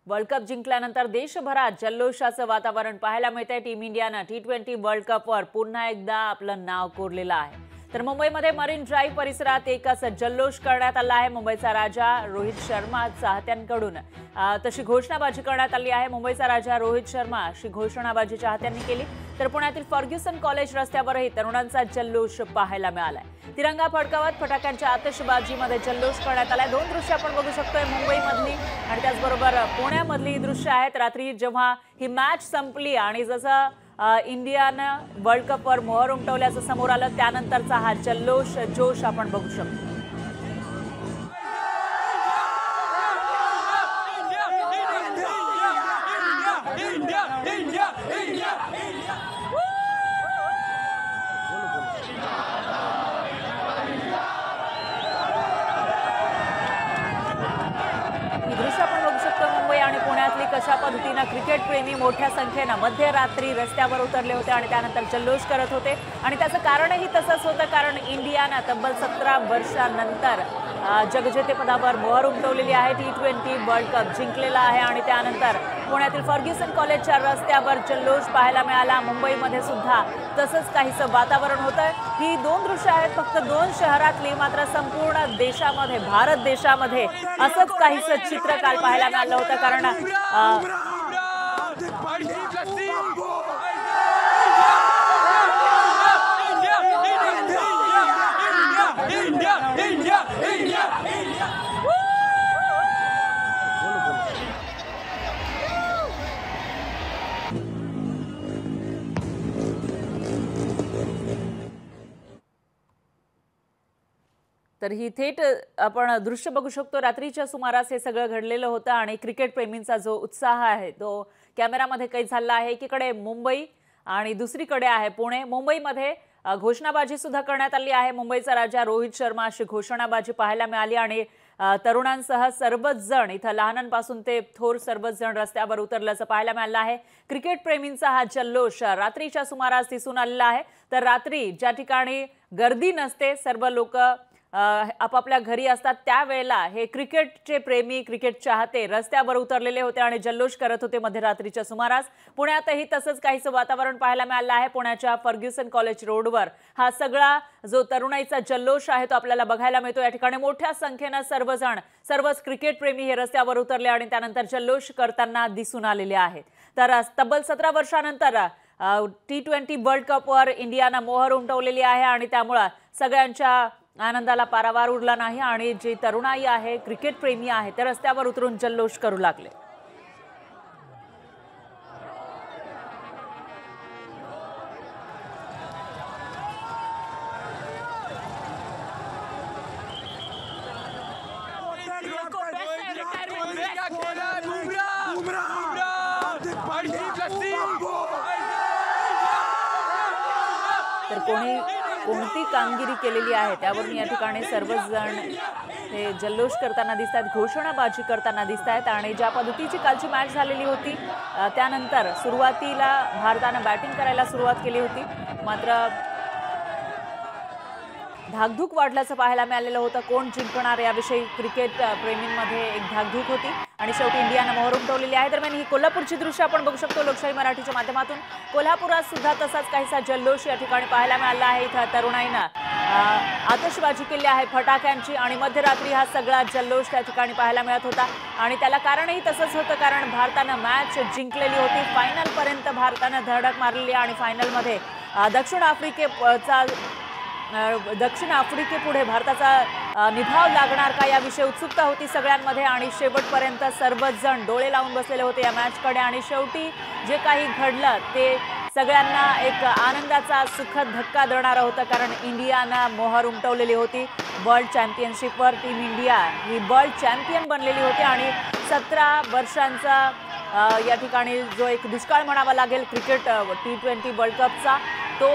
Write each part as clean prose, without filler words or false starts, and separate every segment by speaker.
Speaker 1: World cup जिंकल्यानंतर देशभरात जल्लोषाचं वातावरण पाहायला मिळतंय। टीम इंडियानं T20 वर्ल्ड कपवर पुन्हा एकदा आपलं नाव कोरलेलं आहे। तर मुंबईमध्ये मरीन ड्राईव्ह परिसरात एकच जल्लोष करण्यात आला आहे। मुंबईचा राजा रोहित शर्मा चाहत्यांकडून तशी घोषणाबाजी करण्यात आली आहे। मुंबईचा राजा रोहित शर्मा अशी घोषणाबाजी चाहत्यांनी केली। तर पुण्यातील फर्ग्युसन कॉलेज रस्त्यावरही तरुणांचा जल्लोष पाहायला मिळालाय। तिरंगा फडकावत फटाक्यांच्या आतिषबाजीमध्ये जल्लोष करण्यात आलाय। दोन दृश्य आपण बघू शकतोय, मुंबईमधली आणि त्याचबरोबर पुण्यामधली दृश्य आहेत। रात्री जेव्हा ही मॅच संपली आणि जसं इंडियानं वर्ल्ड कपवर मोहर उमटवल्याचं समोर आलं, त्यानंतरचा हा जल्लोष जोश आपण बघू शकतो। मुंबई आणि पुण्यातली कशा पद्धतीने क्रिकेट प्रेमी मोठ्या संख्येने मध्यरात्री रस्त्यावर उतरले होते आणि त्यानंतर जल्लोष करत होते। आणि त्याचं कारणही तसंच होतं, कारण इंडियानं तब्बल 17 वर्षांनंतर जगजेतेपदावर मोहर उमटवलेली आहे। T20 वर्ल्ड कप जिंकलेला आहे आणि त्यानंतर पुण्यातील फर्ग्युसन कॉलेजच्या रस्त्यावर जल्लोष पाहायला मिळाला। मुंबईमध्ये सुद्धा तसंच काहीसं वातावरण होतं। ही दोन दृश्य आहेत फक्त दोन शहरातली, मात्र संपूर्ण देशामध्ये, भारत देशामध्ये असंच काहीसं चित्र काल पाहायला मिळालं होतं। कारण तर ही थेट आपण दृश्य बघू शकतो। रात्रीच्या सुमारास हे सगळं घडलेलं होतं आणि क्रिकेट प्रेमींचा जो उत्साह आहे तो कॅमेरामध्ये कैद झाला आहे। एकीकडे मुंबई आणि दुसरीकडे आहे पुणे। मुंबईमध्ये घोषणाबाजी सुद्धा करण्यात आली आहे। मुंबईचा राजा रोहित शर्मा अशी घोषणाबाजी पाहायला मिळाली आणि तरुणांसह सर्वच जण, इथं लहानांपासून ते थोर सर्वच जण रस्त्यावर उतरल्याचं पाहायला मिळालं आहे। क्रिकेट प्रेमींचा हा जल्लोष रात्रीच्या सुमारास दिसून आलेला आहे। तर रात्री ज्या ठिकाणी गर्दी नसते, सर्व लोक आपापल्या घरी असतात, त्यावेळेला हे क्रिकेटचे प्रेमी, क्रिकेट चाहते रस्त्यावर उतरलेले होते आणि जल्लोष करत होते मध्यरात्रीच्या सुमारास। पुण्यातही तसंच काहीसं वातावरण पाहायला मिळालं आहे। पुण्याच्या फर्ग्युसन कॉलेज रोडवर हा सगळा जो तरुणाईचा जल्लोष आहे तो आपल्याला बघायला मिळतो। या ठिकाणी मोठ्या संख्येने सर्वच क्रिकेट प्रेमी हे रस्त्यावर उतरले आणि त्यानंतर जल्लोष करताना दिसून आलेले आहेत। तर तब्बल 17 वर्षानंतर T20 वर्ल्ड कपवर इंडियानं मोहर उमटवलेली आहे आणि त्यामुळे सगळ्यांच्या आनंदाला पारावार उरला नाही आणि जी तरुणाई आहे, क्रिकेट प्रेमी आहे, ते रस्त्यावर उतरून जल्लोष करू लागले। तर कोणती कामगिरी केलेली आहे त्यावरून या ठिकाणी सर्वच जण हे जल्लोष करताना दिसतात, घोषणाबाजी करताना दिसतात। आणि ज्या पद्धतीची कालची मॅच झालेली होती त्यानंतर सुरुवातीला भारतानं बॅटिंग करायला सुरुवात केली होती, मात्र धाकधूक वाढल्याचं पाहायला मिळालेलं होतं। कोण जिंकणार याविषयी क्रिकेट प्रेमींमध्ये एक धाकधूक होती आणि शेवटी इंडियानं मोहर उमटवलेली आहे। दरम्यान ही कोल्हापूरची दृश्य आपण बघू शकतो लोकशाही मराठीच्या माध्यमातून। कोल्हापुरात सुद्धा तसाच काहीसा जल्लोष या ठिकाणी पाहायला मिळाला आहे। इथं तरुणाईनं आतिषबाजी केली आहे फटाक्यांची आणि मध्यरात्री हा सगळा जल्लोष त्या ठिकाणी पाहायला मिळत होता। आणि त्याला कारणही तसंच होतं, कारण भारतानं मॅच जिंकलेली होती। फायनलपर्यंत भारतानं धडक मारलेली आणि फायनलमध्ये दक्षिण आफ्रिकेपुढे भारताचा निभाव लागणार का याविषयी उत्सुकता होती सगळ्यांमध्ये आणि शेवटपर्यंत सर्वच जण डोळे लावून बसलेले होते या मॅचकडे। आणि शेवटी जे काही घडलं ते सगळ्यांना एक आनंदाचा सुखद धक्का देणारं होतं, कारण इंडियानं मोहर उमटवलेली होती वर्ल्ड चॅम्पियनशिपवर। टीम इंडिया ही वर्ल्ड चॅम्पियन बनलेली होती आणि 17 वर्षांचा या ठिकाणी जो एक दुष्काळ म्हणावा लागेल क्रिकेट T20 वर्ल्ड कपचा, तो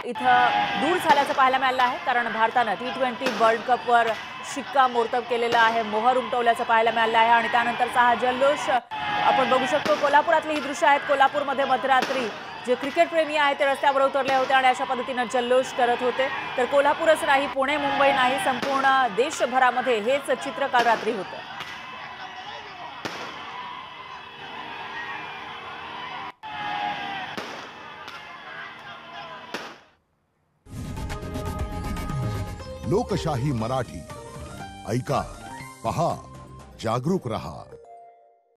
Speaker 1: इथं दूर झाल्याचं पाहायला मिळालं आहे। कारण भारतानं T20 वर्ल्ड कपवर शिक्कामोर्तब केलेला आहे, मोहर उमटवल्याचं पाहायला मिळालं आहे आणि त्यानंतरचा हा जल्लोष आपण बघू शकतो। कोल्हापुरातली ही दृश्य आहेत। कोल्हापूरमध्ये मध्यरात्री जे क्रिकेट प्रेमी आहेत ते रस्त्यावर उतरले होते आणि अशा पद्धतीने जल्लोष करत होते। तर कोल्हापूरच नाही, पुणे मुंबई नाही, संपूर्ण देशभरामध्ये हेच चित्र काल रात्री होतं।
Speaker 2: लोकशाही मराठी ऐका, पहा, जागरूक रहा.